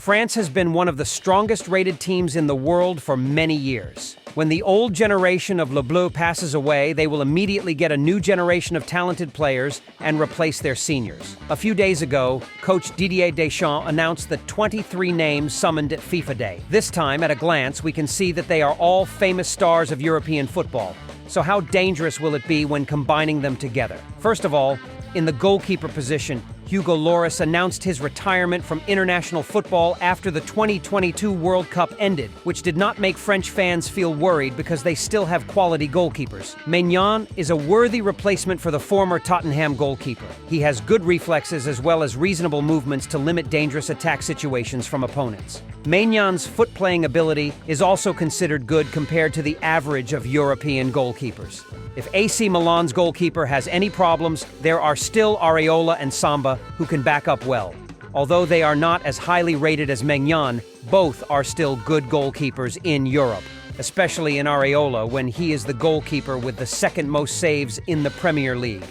France has been one of the strongest-rated teams in the world for many years. When the old generation of Le Bleu passes away, they will immediately get a new generation of talented players and replace their seniors. A few days ago, coach Didier Deschamps announced the 23 names summoned at FIFA Day. This time, at a glance, we can see that they are all famous stars of European football. So how dangerous will it be when combining them together? First of all, in the goalkeeper position, Hugo Lloris announced his retirement from international football after the 2022 World Cup ended, which did not make French fans feel worried because they still have quality goalkeepers. Maignan is a worthy replacement for the former Tottenham goalkeeper. He has good reflexes as well as reasonable movements to limit dangerous attack situations from opponents. Maignan's foot-playing ability is also considered good compared to the average of European goalkeepers. If AC Milan's goalkeeper has any problems, there are still Areola and Samba who can back up well. Although they are not as highly rated as Maignan, both are still good goalkeepers in Europe, especially in Areola when he is the goalkeeper with the second most saves in the Premier League.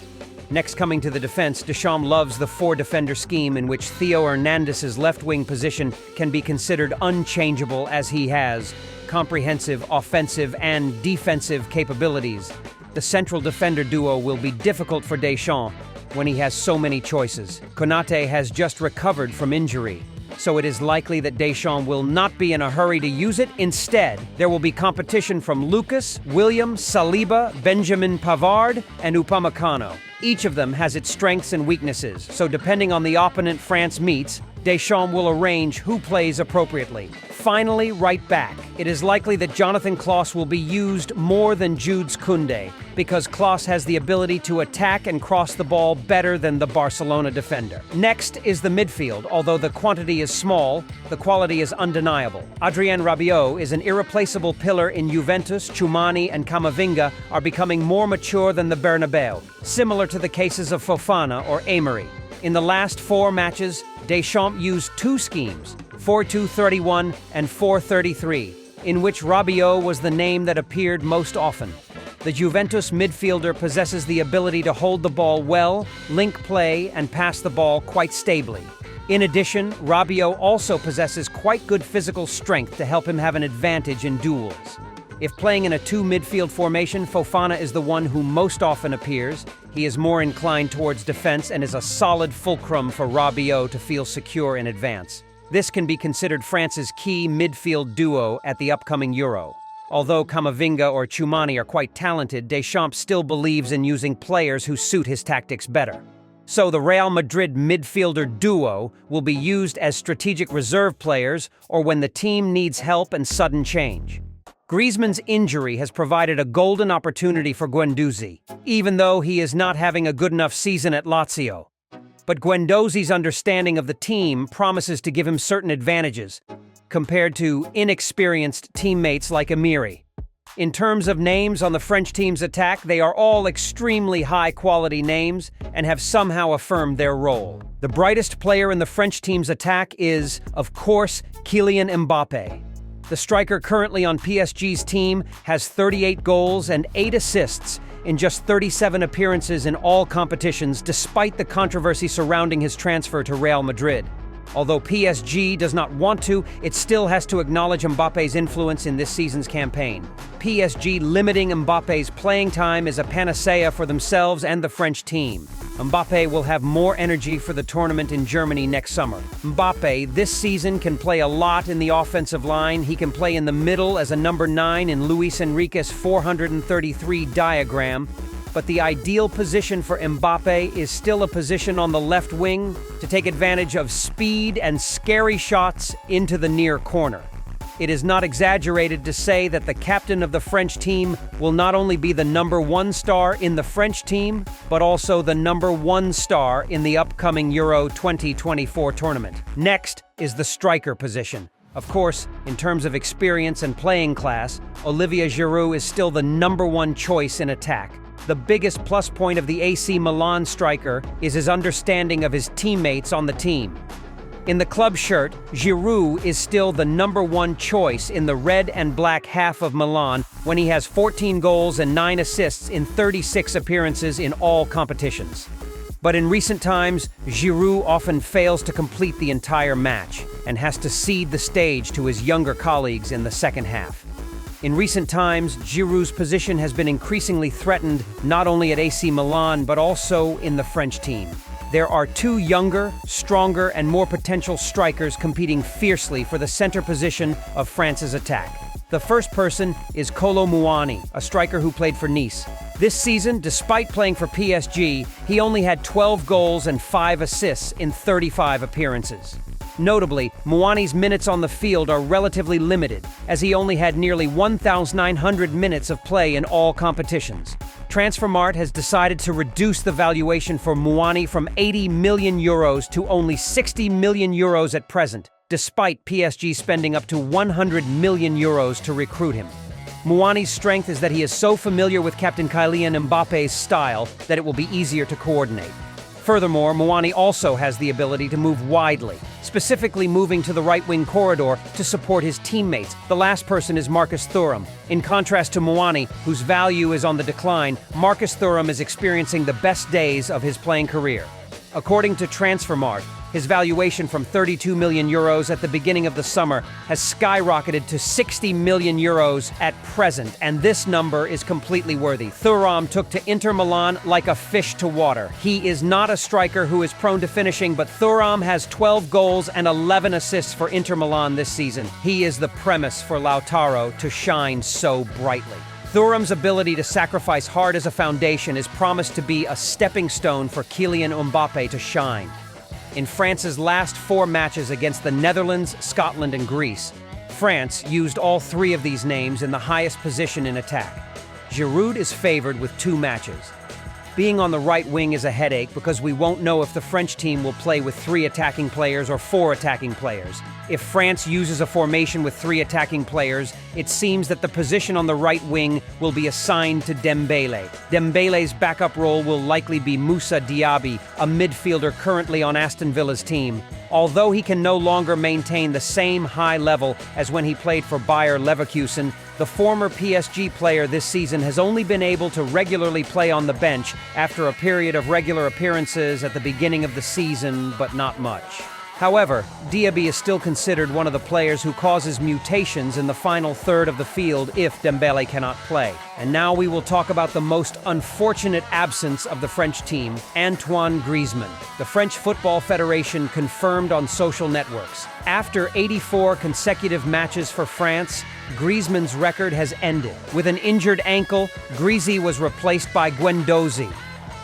Next, coming to the defense, Deschamps loves the four-defender scheme in which Theo Hernandez's left-wing position can be considered unchangeable as he has comprehensive offensive and defensive capabilities. The central defender duo will be difficult for Deschamps when he has so many choices. Konate has just recovered from injury, so it is likely that Deschamps will not be in a hurry to use it. Instead, there will be competition from Lucas, William, Saliba, Benjamin Pavard, and Upamecano. Each of them has its strengths and weaknesses, so depending on the opponent France meets, Deschamps will arrange who plays appropriately. Finally, right back. It is likely that Jonathan Klaus will be used more than Jules Koundé, because Klaus has the ability to attack and cross the ball better than the Barcelona defender. Next is the midfield. Although the quantity is small, the quality is undeniable. Adrien Rabiot is an irreplaceable pillar in Juventus. Tchouameni and Camavinga are becoming more mature than the Bernabeu, similar to the cases of Fofana or Emery. In the last 4 matches, Deschamps used 2 schemes, 4-2-31 and 4-33, in which Rabiot was the name that appeared most often. The Juventus midfielder possesses the ability to hold the ball well, link play, and pass the ball quite stably. In addition, Rabiot also possesses quite good physical strength to help him have an advantage in duels. If playing in a 2 midfield formation, Fofana is the one who most often appears. He is more inclined towards defense and is a solid fulcrum for Rabiot to feel secure in advance. This can be considered France's key midfield duo at the upcoming Euro. Although Camavinga or Tchouameni are quite talented, Deschamps still believes in using players who suit his tactics better. So the Real Madrid midfielder duo will be used as strategic reserve players or when the team needs help and sudden change. Griezmann's injury has provided a golden opportunity for Guendouzi, even though he is not having a good enough season at Lazio. But Guendouzi's understanding of the team promises to give him certain advantages compared to inexperienced teammates like Amiri. In terms of names on the French team's attack, they are all extremely high-quality names and have somehow affirmed their role. The brightest player in the French team's attack is, of course, Kylian Mbappé. The striker currently on PSG's team has 38 goals and 8 assists in just 37 appearances in all competitions, despite the controversy surrounding his transfer to Real Madrid. Although PSG does not want to, it still has to acknowledge Mbappé's influence in this season's campaign. PSG limiting Mbappé's playing time is a panacea for themselves and the French team. Mbappé will have more energy for the tournament in Germany next summer. Mbappé this season can play a lot in the offensive line. He can play in the middle as a number 9 in Luis Enrique's 433 diagram. But the ideal position for Mbappé is still a position on the left wing to take advantage of speed and scary shots into the near corner. It is not exaggerated to say that the captain of the French team will not only be the number 1 star in the French team, but also the number 1 star in the upcoming Euro 2024 tournament. Next is the striker position. Of course, in terms of experience and playing class, Olivier Giroud is still the number 1 choice in attack. The biggest plus point of the AC Milan striker is his understanding of his teammates on the team. In the club shirt, Giroud is still the number 1 choice in the red and black half of Milan when he has 14 goals and 9 assists in 36 appearances in all competitions. But in recent times, Giroud often fails to complete the entire match, and has to cede the stage to his younger colleagues in the second half. In recent times, Giroud's position has been increasingly threatened not only at AC Milan but also in the French team. There are two younger, stronger, and more potential strikers competing fiercely for the center position of France's attack. The first person is Kolo Muani, a striker who played for Nice. This season, despite playing for PSG, he only had 12 goals and 5 assists in 35 appearances. Notably, Muani's minutes on the field are relatively limited, as he only had nearly 1,900 minutes of play in all competitions. Transfermarkt has decided to reduce the valuation for Muani from 80 million euros to only 60 million euros at present, despite PSG spending up to 100 million euros to recruit him. Muani's strength is that he is so familiar with Captain Kylian Mbappe's style that it will be easier to coordinate. Furthermore, Muani also has the ability to move widely, specifically moving to the right-wing corridor to support his teammates. The last person is Marcus Thuram. In contrast to Muani, whose value is on the decline, Marcus Thuram is experiencing the best days of his playing career. According to Transfermarkt, his valuation from 32 million euros at the beginning of the summer has skyrocketed to 60 million euros at present, and this number is completely worthy. Thuram took to Inter Milan like a fish to water. He is not a striker who is prone to finishing, but Thuram has 12 goals and 11 assists for Inter Milan this season. He is the premise for Lautaro to shine so brightly. Thuram's ability to sacrifice hard as a foundation is promised to be a stepping stone for Kylian Mbappe to shine. In France's last 4 matches against the Netherlands, Scotland, and Greece, France used all 3 of these names in the highest position in attack. Giroud is favored with 2 matches. Being on the right wing is a headache because we won't know if the French team will play with 3 attacking players or 4 attacking players. If France uses a formation with 3 attacking players, it seems that the position on the right wing will be assigned to Dembélé. Dembélé's backup role will likely be Moussa Diaby, a midfielder currently on Aston Villa's team. Although he can no longer maintain the same high level as when he played for Bayer Leverkusen, the former PSG player this season has only been able to regularly play on the bench after a period of regular appearances at the beginning of the season, but not much. However, Diaby is still considered one of the players who causes mutations in the final third of the field if Dembélé cannot play. And now we will talk about the most unfortunate absence of the French team, Antoine Griezmann. The French Football Federation confirmed on social networks. After 84 consecutive matches for France, Griezmann's record has ended. With an injured ankle, Griezmann was replaced by Guendouzi.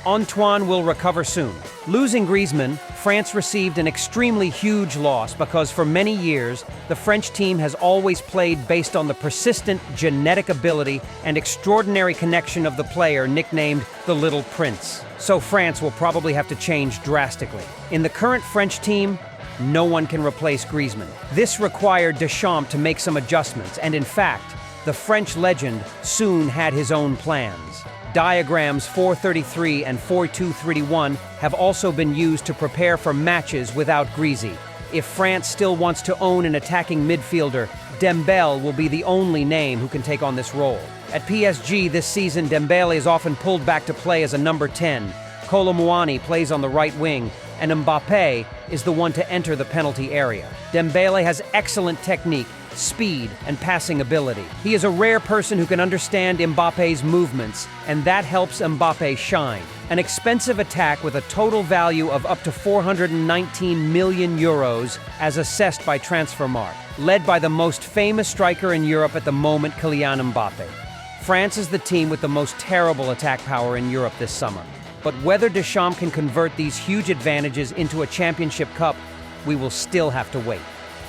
Antoine will recover soon. Losing Griezmann, France received an extremely huge loss because for many years, the French team has always played based on the persistent genetic ability and extraordinary connection of the player nicknamed the Little Prince. So France will probably have to change drastically. In the current French team, no one can replace Griezmann. This required Deschamps to make some adjustments, and in fact, the French legend soon had his own plans. Diagrams 433 and 4231 have also been used to prepare for matches without Griezmann. If France still wants to own an attacking midfielder, Dembélé will be the only name who can take on this role. At PSG this season, Dembélé is often pulled back to play as a number 10. Kolo Muani plays on the right wing, and Mbappé is the one to enter the penalty area. Dembélé has excellent technique, speed, and passing ability. He is a rare person who can understand Mbappe's movements, and that helps Mbappé shine. An expensive attack with a total value of up to 419 million euros as assessed by Transfermarkt, led by the most famous striker in Europe at the moment, Kylian Mbappe. France is the team with the most terrible attack power in Europe this summer. But whether Deschamps can convert these huge advantages into a championship cup, we will still have to wait.